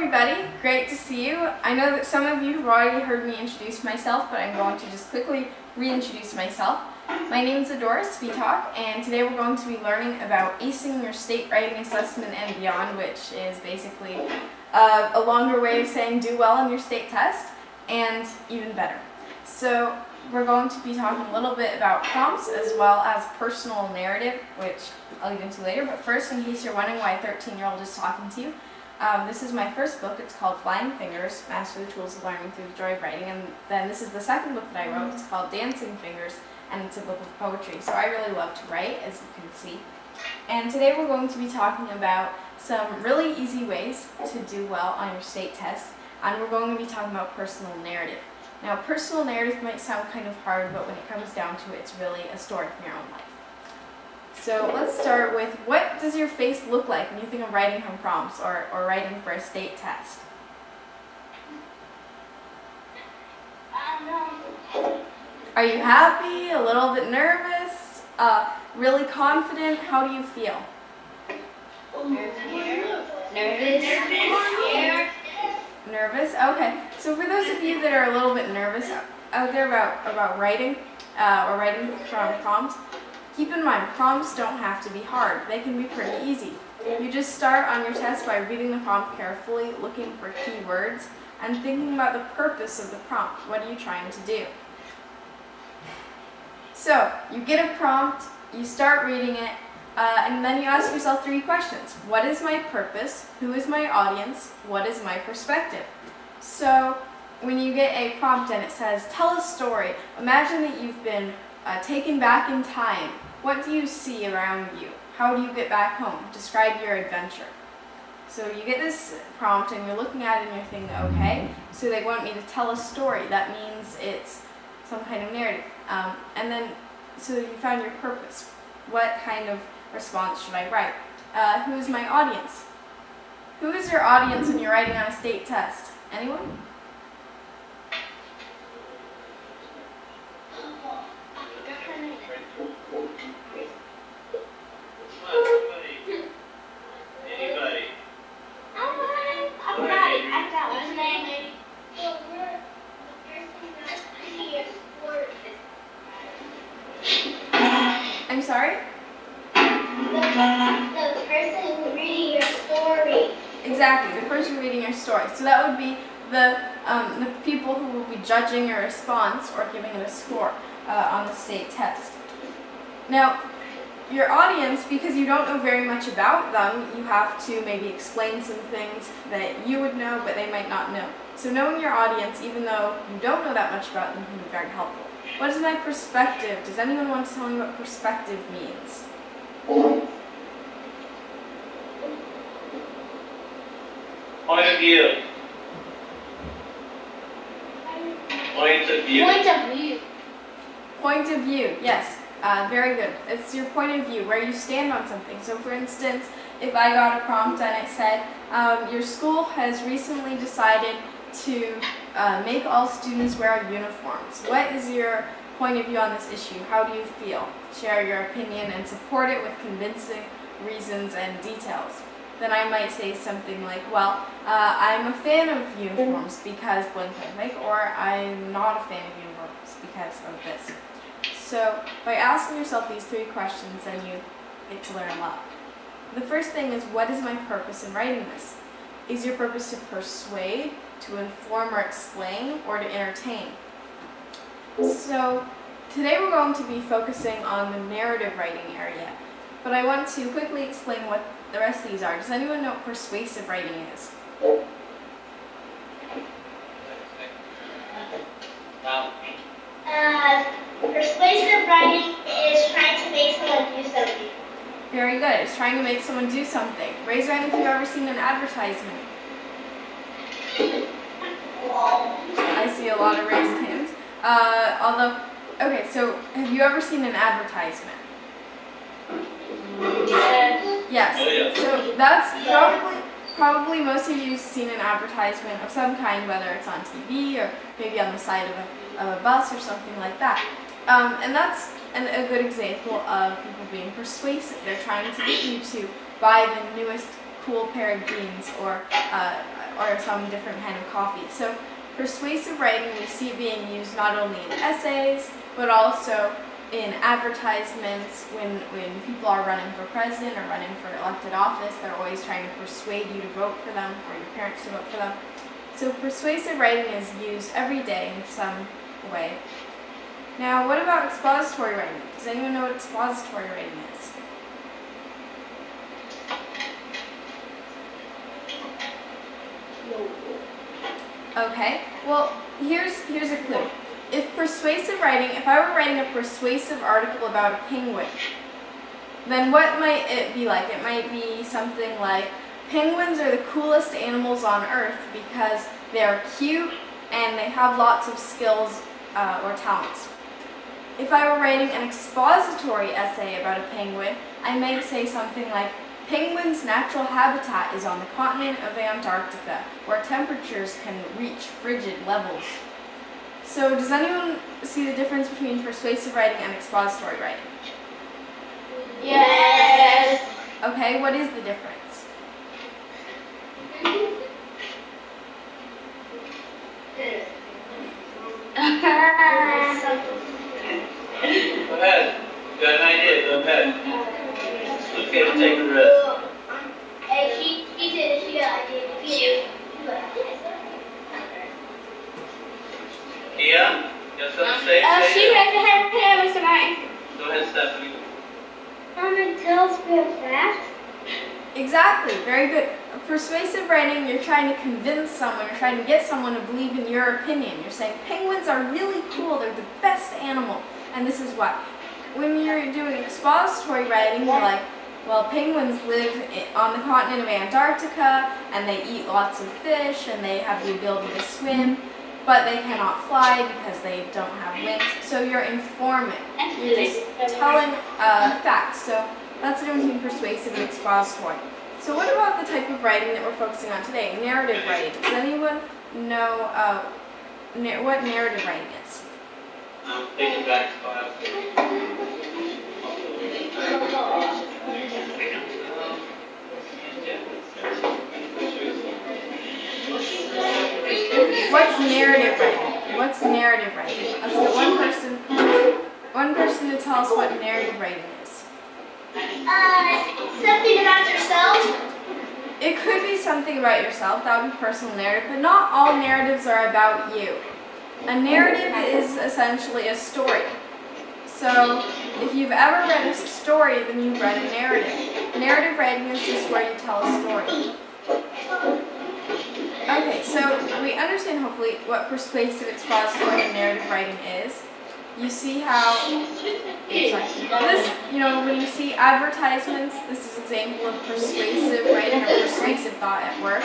everybody, great to see you. I know that some of you have already heard me introduce myself, but I'm going to just quickly reintroduce myself. My name is Adora Spitak, and today we're going to be learning about acing your state writing assessment and beyond, which is basically a longer way of saying do well on your state test, and even better. So we're going to be talking a little bit about prompts as well as personal narrative, which I'll get into later. But first, in case you're wondering why a 13-year-old is talking to you, this is my first book. It's called Flying Fingers, Master the Tools of Learning Through the Joy of Writing. And then this is the second book that I wrote. It's called Dancing Fingers, and it's a book of poetry. So I really love to write, as you can see. And today we're going to be talking about some really easy ways to do well on your state test. And we're going to be talking about personal narrative. Now, personal narrative might sound kind of hard, but when it comes down to it, it's really a story from your own life. So let's start with, what does your face look like when you think of writing from prompts or writing for a state test? Are you happy, a little bit nervous, really confident? How do you feel? Nervous? Okay. So for those of you that are a little bit nervous out there about writing or writing from prompts, keep in mind, prompts don't have to be hard. They can be pretty easy. You just start on your test by reading the prompt carefully, looking for key words, and thinking about the purpose of the prompt. What are you trying to do? So, you get a prompt, you start reading it, and then you ask yourself 3 questions. What is my purpose? Who is my audience? What is my perspective? So, when you get a prompt and it says, tell a story, imagine that you've been taken back in time. What do you see around you? How do you get back home? Describe your adventure. So you get this prompt and you're looking at it and you're thinking, okay, so they want me to tell a story. That means it's some kind of narrative. And then, so you found your purpose. What kind of response should I write? Who is my audience? Who is your audience when you're writing on a state test? Anyone? I'm sorry? The person reading your story. Exactly, the person reading your story. So that would be the people who will be judging your response or giving it a score on the state test. Now, your audience, because you don't know very much about them, you have to maybe explain some things that you would know but they might not know. So knowing your audience, even though you don't know that much about them, can be very helpful. What is my perspective? Does anyone want to tell me what perspective means? Point of view. Point of view. Point of view. Point of view, yes. Very good. It's your point of view, where you stand on something. So for instance, if I got a prompt and it said, your school has recently decided to make all students wear uniforms. What is your point of view on this issue? How do you feel? Share your opinion and support it with convincing reasons and details. Then I might say something like, well, I'm a fan of uniforms because blank blank blank, or I'm not a fan of uniforms because of this. So by asking yourself these 3 questions, then you get to learn a lot. The first thing is, what is my purpose in writing this? Is your purpose to persuade, to inform or explain, or to entertain? So today we're going to be focusing on the narrative writing area, but I want to quickly explain what the rest of these are. Does anyone know what persuasive writing is? Persuasive writing is trying to make someone do something. Very good. It's trying to make someone do something. Raise your hand if you've ever seen an advertisement. I see a lot of raised hands. Okay, so have you ever seen an advertisement? Yes. Oh, yeah. So that's probably most of you have seen an advertisement of some kind, whether it's on TV or maybe on the side of a bus or something like that. And that's a good example of people being persuasive. They're trying to get you to buy the newest cool pair of jeans or or some different kind of coffee. So persuasive writing, we see it being used not only in essays, but also in advertisements. When people are running for president or running for elected office, they're always trying to persuade you to vote for them or your parents to vote for them. So persuasive writing is used every day in some way. Now, what about expository writing? Does anyone know what expository writing is? Okay, well, here's a clue. If I were writing a persuasive article about a penguin, then what might it be like? It might be something like, penguins are the coolest animals on Earth because they're cute and they have lots of skills or talents. If I were writing an expository essay about a penguin, I might say something like, penguins' natural habitat is on the continent of Antarctica, where temperatures can reach frigid levels. So does anyone see the difference between persuasive writing and expository writing? Yes. Okay, what is the difference? Go ahead. You got an idea, go ahead. Let's get to take the rest. Hey, she did. She got an idea. Kia, you have something to say? She raised her hand, Mr. Martin. Go ahead, Stephanie. Tell us real fast. Exactly, very good. Persuasive writing, you're trying to convince someone, you're trying to get someone to believe in your opinion. You're saying, penguins are really cool, they're the best animal, and this is why. When you're doing expository writing, you're like, well, penguins live on the continent of Antarctica, and they eat lots of fish, and they have the ability to swim, but they cannot fly because they don't have wings. So you're informing. You're just telling facts. So that's the difference between persuasive and expository. So what about the type of writing that we're focusing on today? Narrative writing. Does anyone know what narrative writing is? Take it back to class. What's narrative writing? What's narrative writing? Let's get one person to tell us what narrative writing is. Something about yourself. It could be something about yourself, that would be personal narrative, but not all narratives are about you. A narrative is essentially a story. So if you've ever read a story, then you've read a narrative. Narrative writing is just where you tell a story. Okay, so we understand hopefully what persuasive, expository, and narrative writing is. You see how this, when you see advertisements, this is an example of persuasive writing or persuasive thought at work.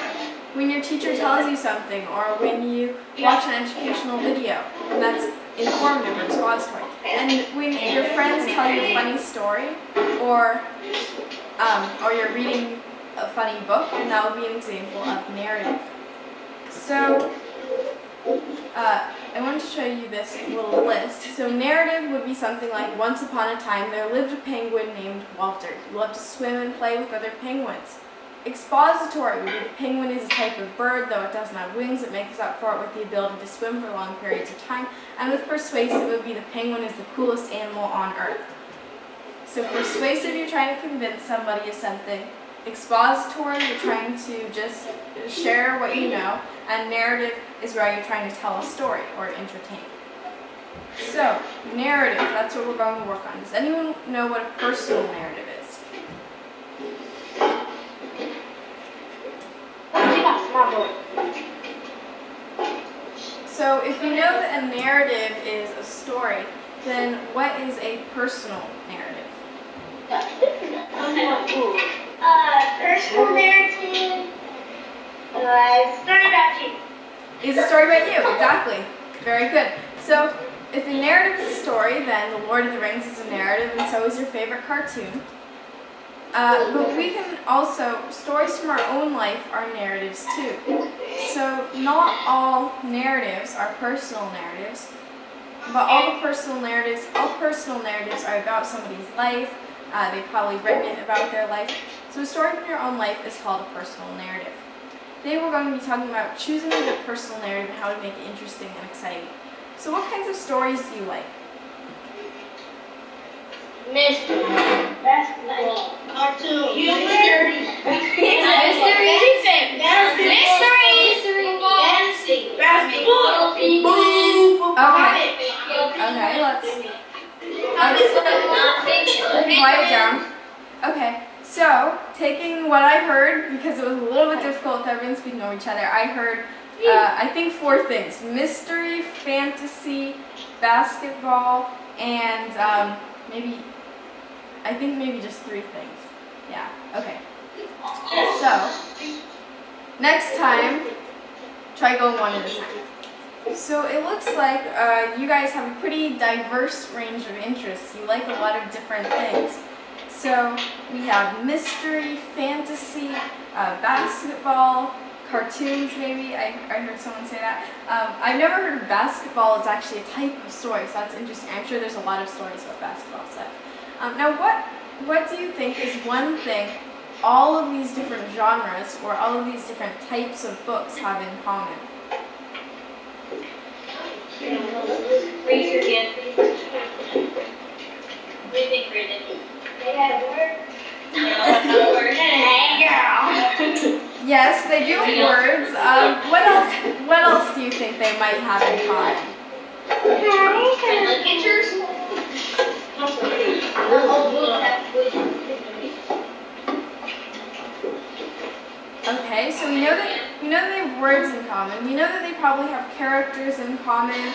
When your teacher tells you something, or when you watch an educational video, and that's informative or expository. And when your friends tell you a funny story, or you're reading a funny book, and that would be an example of narrative. So I wanted to show you this little list. So narrative would be something like, once upon a time there lived a penguin named Walter. He loved to swim and play with other penguins. Expository would be, the penguin is a type of bird, though it doesn't have wings, it makes up for it with the ability to swim for long periods of time. And with persuasive, it would be, the penguin is the coolest animal on Earth. So persuasive, you're trying to convince somebody of something. Expository, you're trying to just share what you know. And narrative is where you're trying to tell a story or entertain. So, narrative, that's what we're going to work on. Does anyone know what a personal narrative is? So, if you know that a narrative is a story, then what is a personal narrative? Personal narrative. Story about you. Is a story about you, exactly. Very good. So, if a narrative is a story, then The Lord of the Rings is a narrative, and so is your favorite cartoon. But we can also, stories from our own life are narratives too. So, not all narratives are personal narratives, but all personal narratives are about somebody's life. They've probably written it about their life. So a story from your own life is called a personal narrative. Today we're going to be talking about choosing a good personal narrative and how to make it interesting and exciting. So what kinds of stories do you like? Mystery. Basketball. Cartoon. Humor. Mystery. Dancing. Basketball. Okay, let's quiet down. Okay, so taking what I heard, because it was a little bit difficult with everyone speaking over each other, I heard, I think 4 things: mystery, fantasy, basketball, and maybe just 3 things. Yeah, okay. So, next time, try going one at a time. So it looks like you guys have a pretty diverse range of interests. You like a lot of different things. So we have mystery, fantasy, basketball, cartoons maybe. I heard someone say that. I've never heard of basketball as actually a type of story, so that's interesting. I'm sure there's a lot of stories about basketball. So. Now what do you think is one thing all of these different genres or all of these different types of books have in common? Raise your hand. What do you think, Brandon? They have words. Yes, they do have words. What else do you think they might have in common? And pictures? Okay, so we know that they have words in common. We know that they probably have characters in common,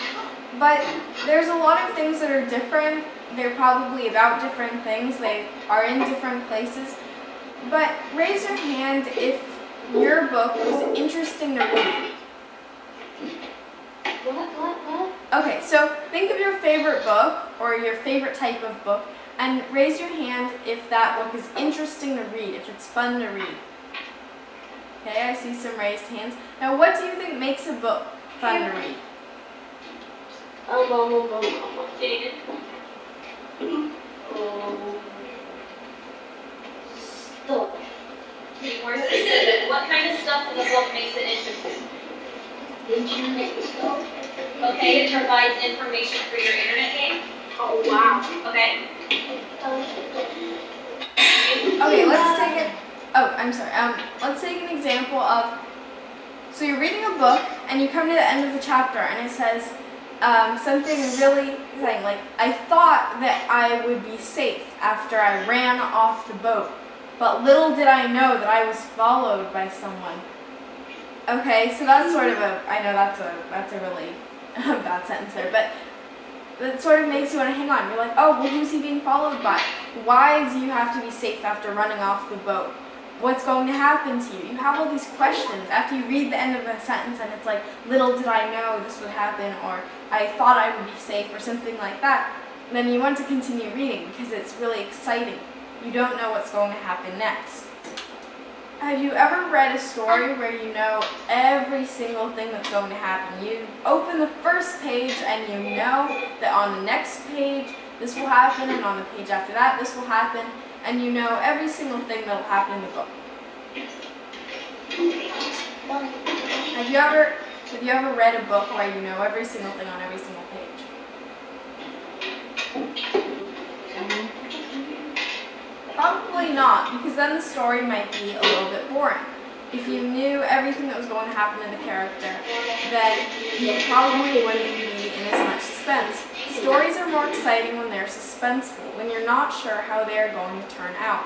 but there's a lot of things that are different. They're probably about different things. They are in different places. But raise your hand if your book was interesting to read. What? Okay, so think of your favorite book or your favorite type of book and raise your hand if that book is interesting to read, if it's fun to read. Okay, I see some raised hands. Now, what do you think makes a book fun to read? Jaden? Stop. Be more specific. What kind of stuff in the book makes it interesting? Okay, it provides information for your internet game. Oh, wow. Okay. Okay, let's take it. Oh, I'm sorry. Let's take an example of. So you're reading a book and you come to the end of the chapter and it says something really exciting, like, I thought that I would be safe after I ran off the boat, but little did I know that I was followed by someone. Okay, so that's sort of I know that's a really bad sentence there, but that sort of makes you want to hang on. You're like, oh, well, who's he being followed by? Why do you have to be safe after running off the boat? What's going to happen to you? You have all these questions after you read the end of a sentence and it's like, little did I know this would happen, or I thought I would be safe, or something like that. And then you want to continue reading because it's really exciting. You don't know what's going to happen next. Have you ever read a story where you know every single thing that's going to happen? You open the first page and you know that on the next page this will happen, and on the page after that this will happen, and you know every single thing that will happen in the book. Have you ever read a book where you know every single thing on every single page? Probably not, because then the story might be a little bit boring. If you knew everything that was going to happen to the character, then you probably wouldn't be in as much suspense. Stories are more exciting when they're suspenseful, when you're not sure how they're going to turn out.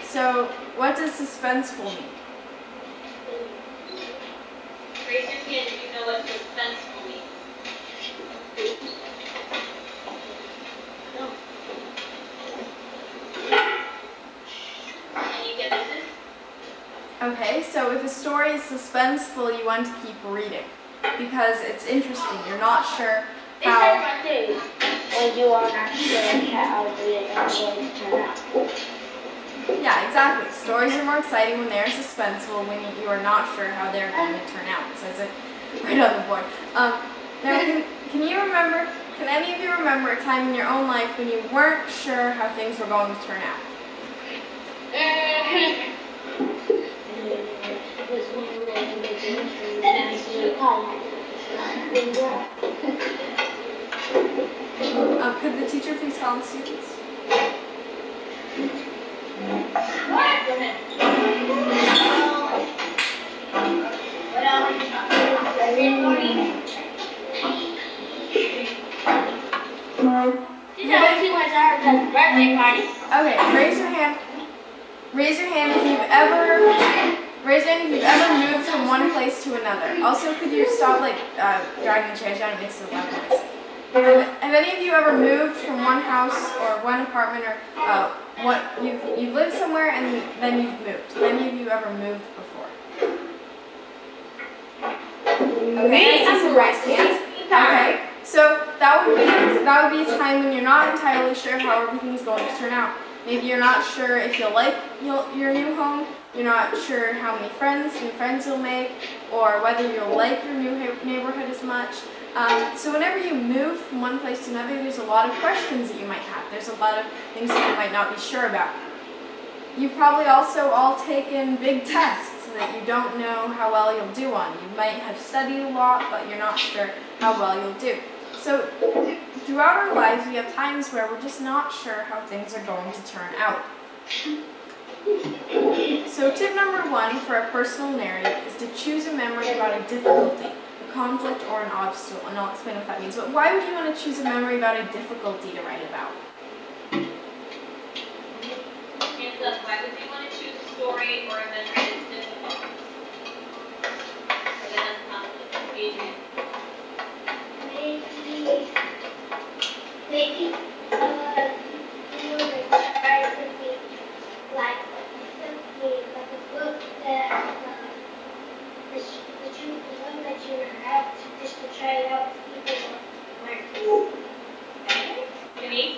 So, what does suspenseful mean? Raise your hand if you know what suspenseful means. No. Any guesses? Okay, so if a story is suspenseful, you want to keep reading because it's interesting. You're not sure how. When you are not sure how it is going to turn out. Yeah, exactly. Stories are more exciting when they're suspenseful, when you are not sure how they're going to turn out. It says it right on the board. Now, can any of you remember a time in your own life when you weren't sure how things were going to turn out? Could the teacher please call the students? Birthday party. Okay, raise your hand. Raise your hand if you've ever moved from one place to another. Also, could you stop dragging the chairs down? It makes a loud noise. Have any of you ever moved from one house or one apartment or you've lived somewhere and then you've moved? Have any of you ever moved before? Okay, I see some raised hands. Okay, so that would be a time when you're not entirely sure how everything's going to turn out. Maybe you're not sure if you'll like your new home. You're not sure how many friends you'll make, or whether you'll like your new neighborhood as much. So whenever you move from one place to another, there's a lot of questions that you might have. There's a lot of things that you might not be sure about. You've probably also all taken big tests that you don't know how well you'll do on. You might have studied a lot, but you're not sure how well you'll do. So throughout our lives, we have times where we're just not sure how things are going to turn out. So tip number 1 for a personal narrative is to choose a memory about a difficulty, a conflict, or an obstacle, and I'll explain what that means. But why would you want to choose a memory about a difficulty to write about? Hands up, why would you want to choose a story or a memory that's difficult? Or that has conflict? Adrian. Maybe you would try something like a book that the one that you have just to try it out with people or Denise?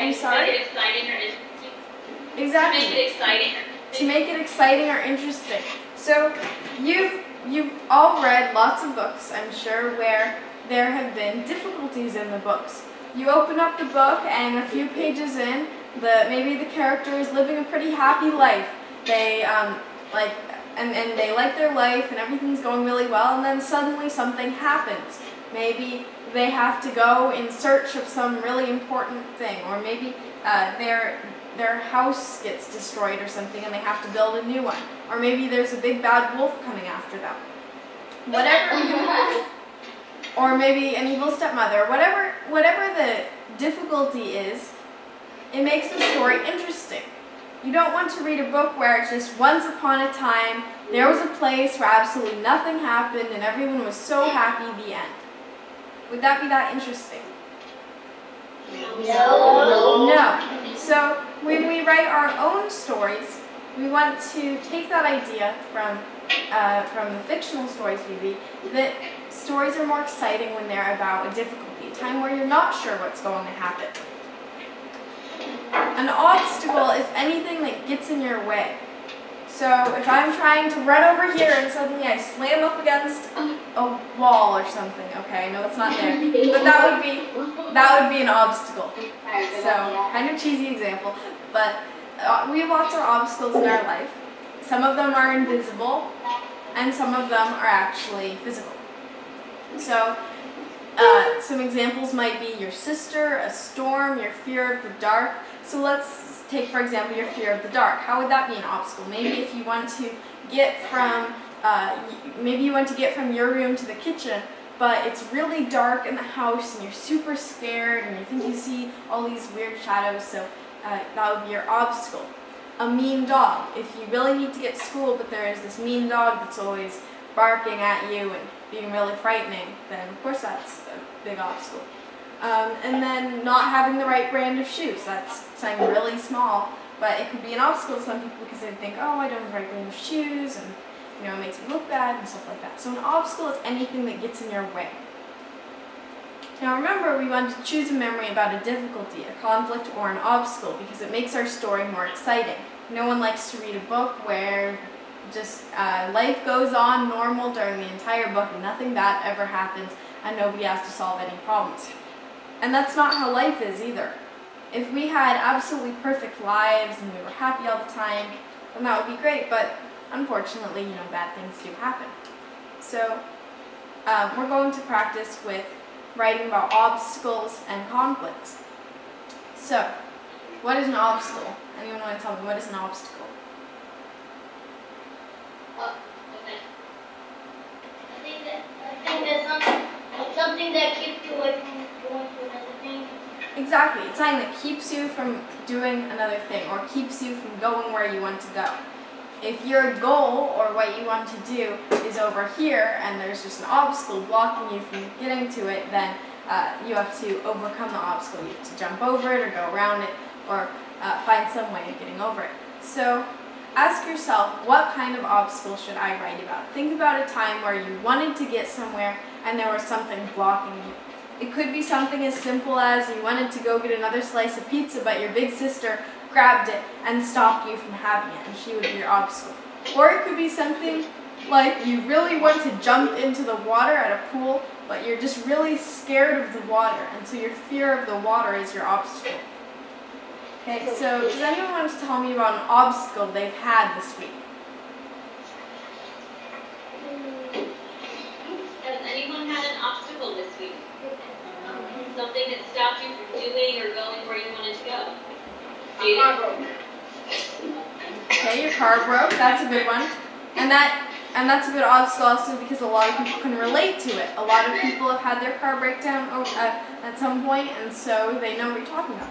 I'm sorry? Make it exciting or interesting. Exactly. Make it exciting. To make it exciting or interesting. So you've all read lots of books, I'm sure, where there have been difficulties in the books. You open up the book and a few pages in, maybe the character is living a pretty happy life. They they like their life and everything's going really well, and then suddenly something happens. Maybe they have to go in search of some really important thing, or maybe their house gets destroyed or something and they have to build a new one. Or maybe there's a big bad wolf coming after them. Or maybe an evil stepmother. Whatever the difficulty is, it makes the story interesting. You don't want to read a book where it's just once upon a time, there was a place where absolutely nothing happened and everyone was so happy, the end. Would that be that interesting? No. So when we write our own stories, we want to take that idea from the fictional stories we read, that stories are more exciting when they're about a difficulty, a time where you're not sure what's going to happen. An obstacle is anything that gets in your way. So if I'm trying to run over here and suddenly I slam up against a wall or something, okay, I know it's not there, but that would be an obstacle. So kind of cheesy example, but we have lots of obstacles in our life. Some of them are invisible, and some of them are actually physical. So some examples might be your sister, a storm, your fear of the dark. So let's take, for example, your fear of the dark. How would that be an obstacle? Maybe if you want to get from your room to the kitchen, but it's really dark in the house and you're super scared and you think you see all these weird shadows, so that would be your obstacle. A mean dog. If you really need to get to school, but there is this mean dog that's always barking at you and being really frightening, then of course that's a big obstacle. And then not having the right brand of shoes. That's something really small, but it could be an obstacle to some people because they think, oh, I don't have the right brand of shoes, and it makes me look bad and stuff like that. So an obstacle is anything that gets in your way. Now remember, we want to choose a memory about a difficulty, a conflict, or an obstacle because it makes our story more exciting. No one likes to read a book where just life goes on normal during the entire book and nothing bad ever happens and nobody has to solve any problems. And that's not how life is either. If we had absolutely perfect lives and we were happy all the time, then that would be great, but unfortunately, bad things do happen. So we're going to practice with writing about obstacles and conflicts. So, what is an obstacle? Anyone want to tell me what is an obstacle? Okay. I think that's something that keeps you away from going to another thing. Exactly. It's something that keeps you from doing another thing or keeps you from going where you want to go. If your goal or what you want to do is over here and there's just an obstacle blocking you from getting to it, then you have to overcome the obstacle. You have to jump over it or go around it or find some way of getting over it. So ask yourself, what kind of obstacle should I write about? Think about a time where you wanted to get somewhere and there was something blocking you. It could be something as simple as you wanted to go get another slice of pizza, but your big sister grabbed it and stopped you from having it, and she would be your obstacle. Or it could be something like you really want to jump into the water at a pool, but you're just really scared of the water, and so your fear of the water is your obstacle. Okay, so does anyone want to tell me about an obstacle they've had this week? Has anyone had an obstacle this week? Something that stopped you from doing or going where you wanted to go? Okay, your car broke. That's a good one, and that's a good obstacle also because a lot of people can relate to it. A lot of people have had their car break down at some point, and so they know what you're talking about.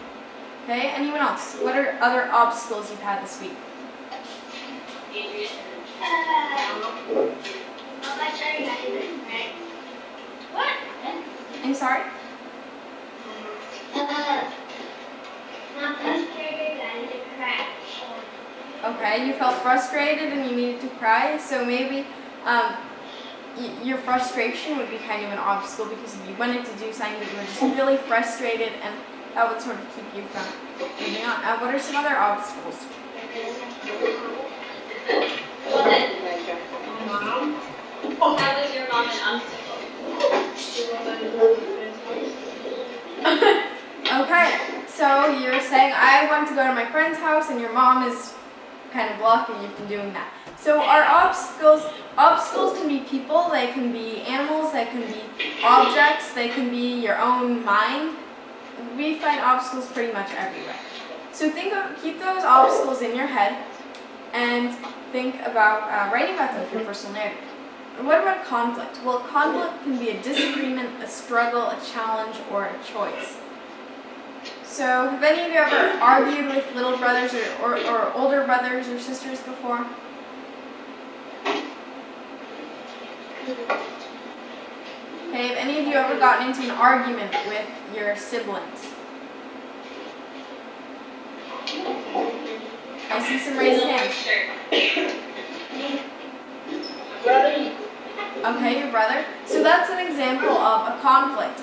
Okay, anyone else? What are other obstacles you've had this week? Adrian? I'll show you guys, right? What? I'm sorry? Not frustrated, I need to crash. Okay, you felt frustrated and you needed to cry, so maybe your frustration would be kind of an obstacle because if you wanted to do something but you were just really frustrated, and that would sort of keep you from moving on. What are some other obstacles? How was your mom an obstacle? Okay, so you're saying I want to go to my friend's house and your mom is kind of blocking you from doing that. So our obstacles can be people, they can be animals, they can be objects, they can be your own mind. We find obstacles pretty much everywhere. So keep those obstacles in your head and think about writing about them for your personal narrative. And what about conflict? Well, conflict can be a disagreement, a struggle, a challenge, or a choice. So have any of you ever argued with little brothers or older brothers or sisters before? Okay, have any of you ever gotten into an argument with your siblings? I see some raised hands. Okay, your brother. So that's an example of a conflict.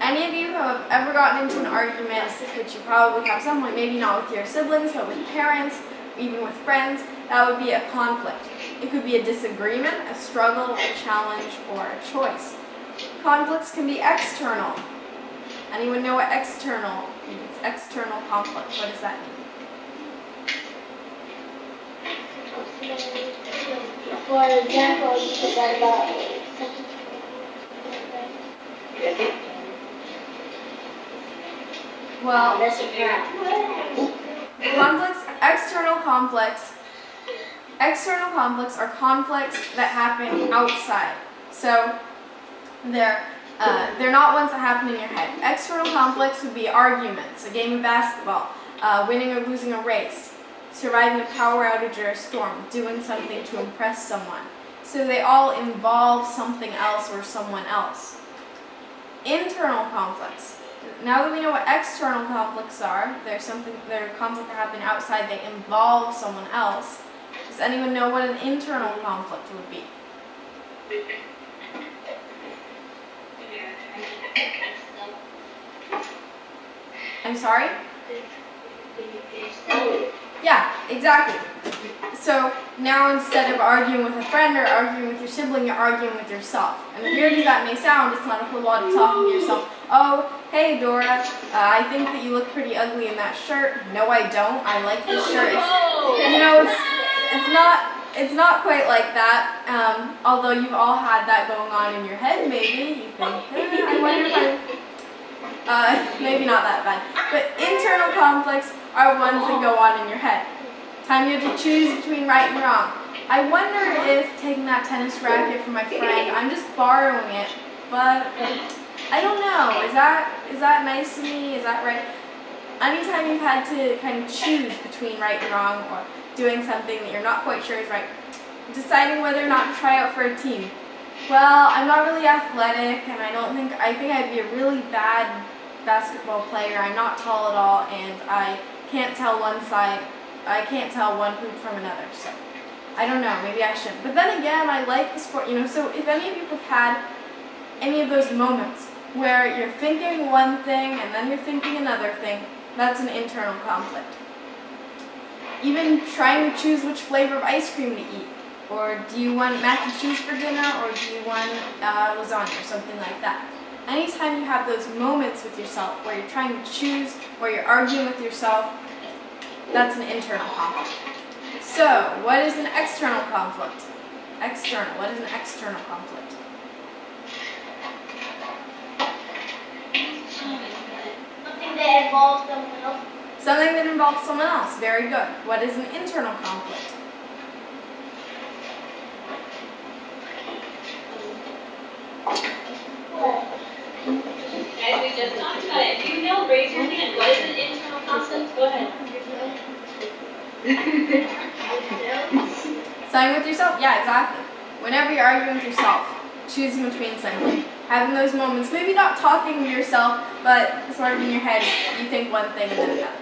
Any of you who have ever gotten into an argument, which you probably have some point, maybe not with your siblings, but with parents, even with friends, that would be a conflict. It could be a disagreement, a struggle, a challenge, or a choice. Conflicts can be external. Anyone know what external means? External conflict. What does that mean? For example, you could write about Well, that's a crap. External conflicts are conflicts that happen outside. So they're not ones that happen in your head. External conflicts would be arguments, a game of basketball, winning or losing a race, surviving a power outage or a storm, doing something to impress someone. So they all involve something else or someone else. Internal conflicts. Now that we know what external conflicts are, they're conflicts that happen outside, they involve someone else. Does anyone know what an internal conflict would be? I'm sorry? Yeah, exactly. So now instead of arguing with a friend or arguing with your sibling, you're arguing with yourself. And weird as that may sound, it's not a whole lot of talking to yourself. Oh, "Hey Dora, I think that you look pretty ugly in that shirt." "No, I don't. I like this shirt." It's not quite like that. Although you've all had that going on in your head, maybe you think, I wonder if maybe not that bad. But internal conflicts are ones that go on in your head. Time you have to choose between right and wrong. I wonder if taking that tennis racket from my friend, I'm just borrowing it, but I don't know. Is that nice of me? Is that right? Anytime you've had to kind of choose between right and wrong, or doing something that you're not quite sure is right, deciding whether or not to try out for a team. Well, I'm not really athletic, and I think I'd be a really bad basketball player. I'm not tall at all, and I can't tell one hoop from another, so I don't know, maybe I shouldn't. But then again, I like the sport, so if any of you have had any of those moments where you're thinking one thing and then you're thinking another thing, that's an internal conflict. Even trying to choose which flavor of ice cream to eat. Or do you want mac and cheese for dinner, or do you want lasagna or something like that? Anytime you have those moments with yourself where you're trying to choose, where you're arguing with yourself, that's an internal conflict. So, what is an external conflict? What is an external conflict? Something that involves someone else. Something that involves someone else. Very good. What is an internal conflict? Guys, we just talked about it. If you know, raise your hand. What is an internal conflict? Go ahead. Siding with yourself? Yeah, exactly. Whenever you're arguing with yourself, choosing between something, having those moments, maybe not talking to yourself, but sort of in your head, you think one thing and then another.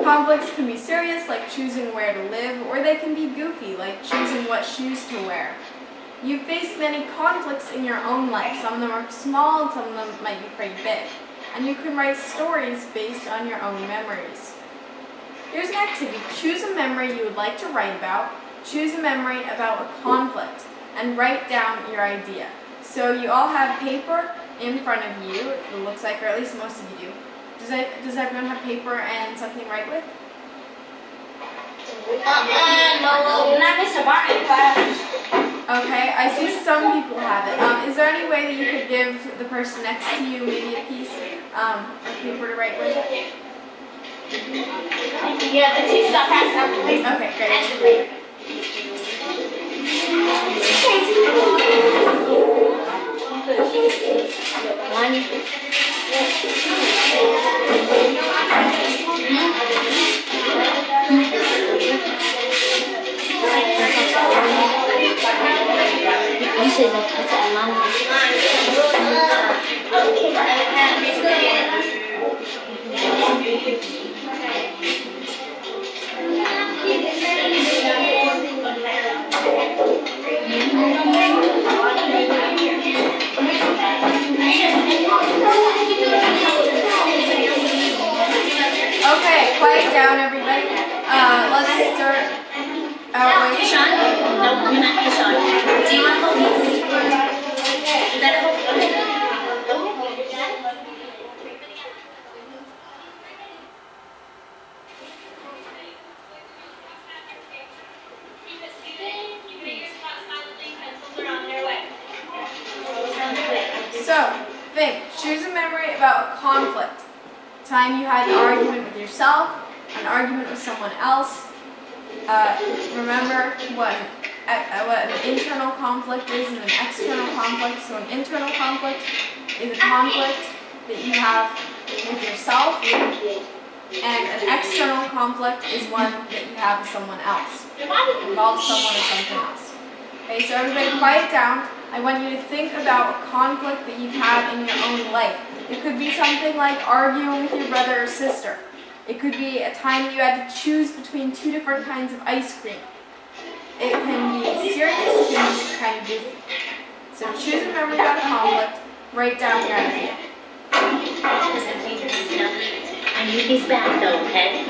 Conflicts can be serious, like choosing where to live, or they can be goofy, like choosing what shoes to wear. You've faced many conflicts in your own life. Some of them are small, and some of them might be pretty big. And you can write stories based on your own memories. Here's an activity. Choose a memory you would like to write about. Choose a memory about a conflict and write down your idea. So you all have paper in front of you, it looks like, or at least most of you do. Does everyone have paper and something to write with? No, not Mr. Barnett. Okay, I see some people have it. Is there any way that you could give the person next to you maybe a piece of paper to write with? Yeah, the teacher's not passing out the paper. Okay, great. Actually. Okay, quiet down, everybody. Let's start out with Sean? No, you're not Sean. Do you want to hold these? Is that hold? So, think. Choose a memory about a conflict. Time you had an argument with yourself, an argument with someone else. Remember what an internal conflict is and an external conflict. So an internal conflict is a conflict that you have with yourself, and an external conflict is one that you have with someone else. It involves someone or something else. Okay, so everybody quiet down. I want you to think about a conflict that you've had in your own life. It could be something like arguing with your brother or sister. It could be a time you had to choose between two different kinds of ice cream. It can be serious, it can be kind of goofy. So choose a memory about a conflict, write down your idea. I need these back though, okay?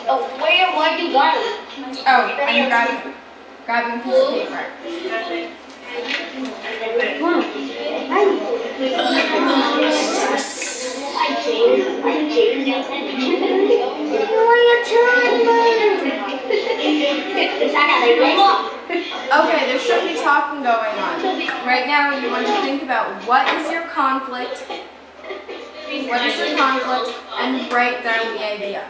Oh, where you going? Oh, I'm grabbing a piece of paper. Okay, there shouldn't be talking going on. Right now, you want to think about what is your conflict, and write down the idea.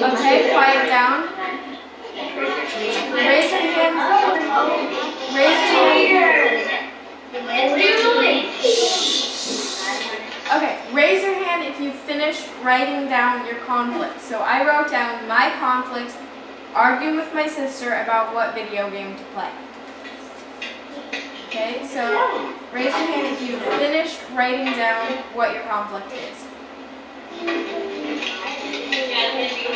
Okay, quiet down. Raise your hand. Okay, raise your hand if you finished writing down your conflict. So I wrote down my conflict, arguing with my sister about what video game to play. Okay, so raise your hand if you finished writing down what your conflict is.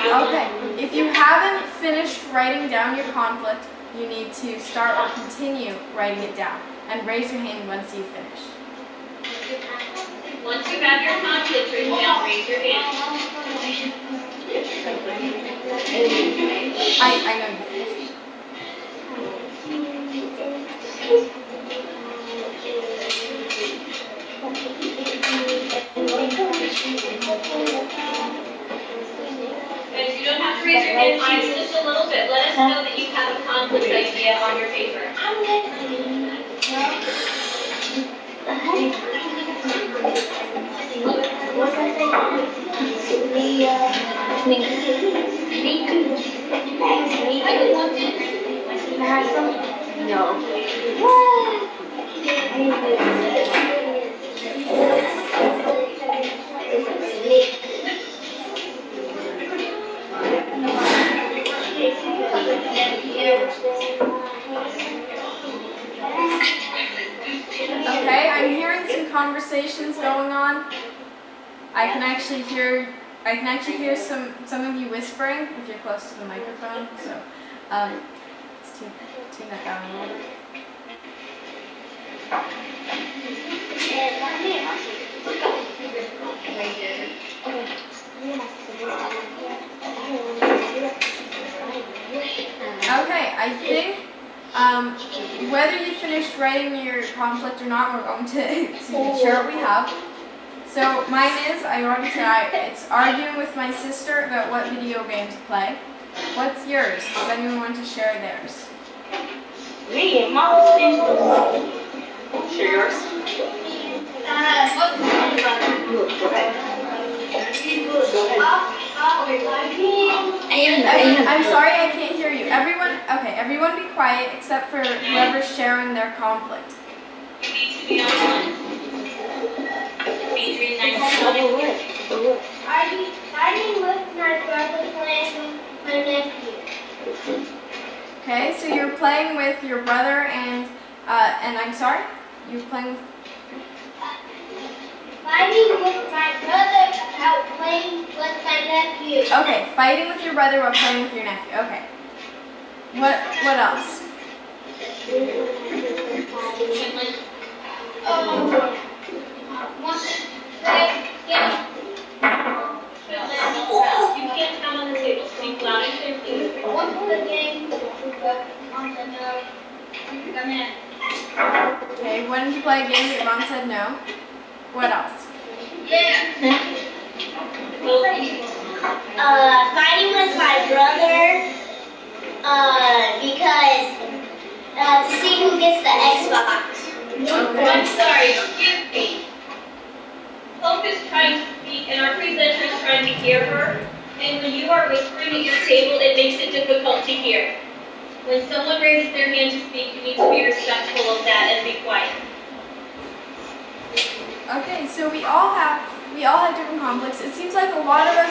Okay, if you haven't finished writing down your conflict, you need to start or continue writing it down. And raise your hand once you've finished. Once you have your conflict written down, raise your hand. I know you finished. Guys, you don't have to raise your hand, just a little bit. Let us know that you have a conflict idea on your paper. Okay, I'm hearing some conversations going on. I can actually hear some of you whispering if you're close to the microphone. So let's tune that down a little bit. Okay, I think whether you finished writing your conflict or not, we're going to share what we have. So mine is, I already said, it's arguing with my sister about what video game to play. What's yours? Does anyone want to share theirs? Me and Mom. Share yours. I'm sorry, I can't hear you. Everyone be quiet except for whoever's sharing their conflict. You need to be on one. Adrian, nice to meet you. Fighting with my brother playing with my nephew. Okay, so you're playing with your brother and I'm sorry? You're playing with... Fighting with my brother about playing with my nephew. Okay, fighting with your brother while playing with your nephew. Okay. What else? You can't come on the table. Speak loud and clear, please. What's the game? Mom said no. Come in. Okay, when did you play a game that your mom said no? What else? Yeah. Fighting with my brother, because, to see who gets the Xbox. I'm sorry, excuse me. Hope is trying to speak, and our presenter is trying to hear her. And when you are whispering at your table, it makes it difficult to hear. When someone raises their hand to speak, you need to be respectful of that and be quiet. Okay, so we all have we all have different conflicts. It seems like a lot of us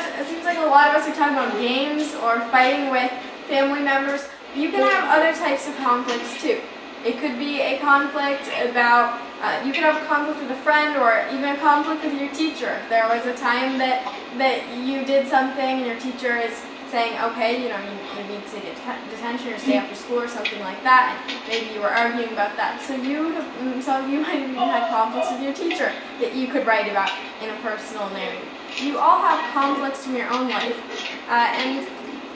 are talking about games or fighting with family members. You can have other types of conflicts too. It could be a conflict about, you could have a conflict with a friend or even a conflict with your teacher. If there was a time that you did something and your teacher is saying, okay, you need to get detention or stay after school or something like that, and maybe you were arguing about that. So some of you might have even had conflicts with your teacher that you could write about in a personal narrative. You all have conflicts in your own life, and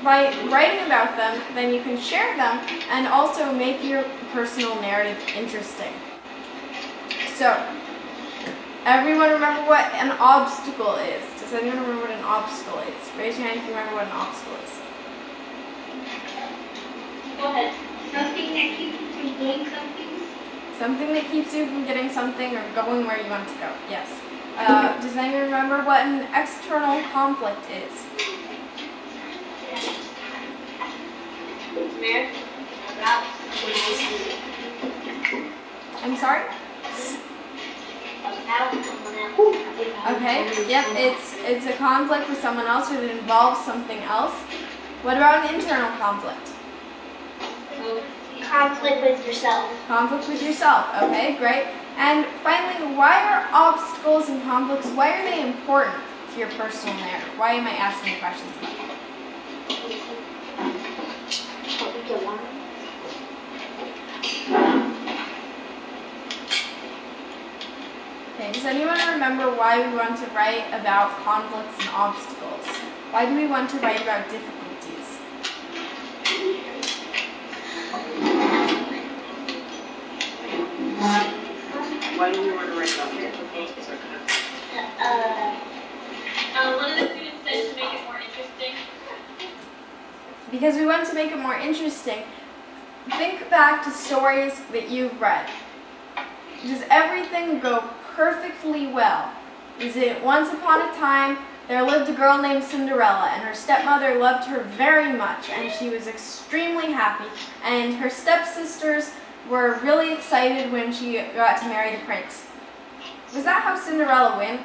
by writing about them, then you can share them and also make your personal narrative interesting. So, everyone remember what an obstacle is? Does anyone remember what an obstacle is? Raise your hand if you remember what an obstacle is. Go ahead. Something that keeps you from doing something. Something that keeps you from getting something or going where you want to go. Yes. Does anyone remember what an external conflict is? Mary? I'm sorry? About someone else. Okay. Yep. It's a conflict with someone else or that involves something else. What about an internal conflict? Conflict with yourself. Conflict with yourself. Okay, great. And finally, why are obstacles and conflicts, why are they important to your personal narrative? Why am I asking you questions about that? Okay, does anyone remember why we want to write about conflicts and obstacles? Why do we want to write about difficulties? Why do we want to write about difficulties or conflicts? One of the students said to make it more interesting. Because we want to make it more interesting. Think back to stories that you've read. Does everything go perfectly well? Is it once upon a time there lived a girl named Cinderella and her stepmother loved her very much and she was extremely happy, and her stepsisters were really excited when she got to marry the prince. Was that how Cinderella went?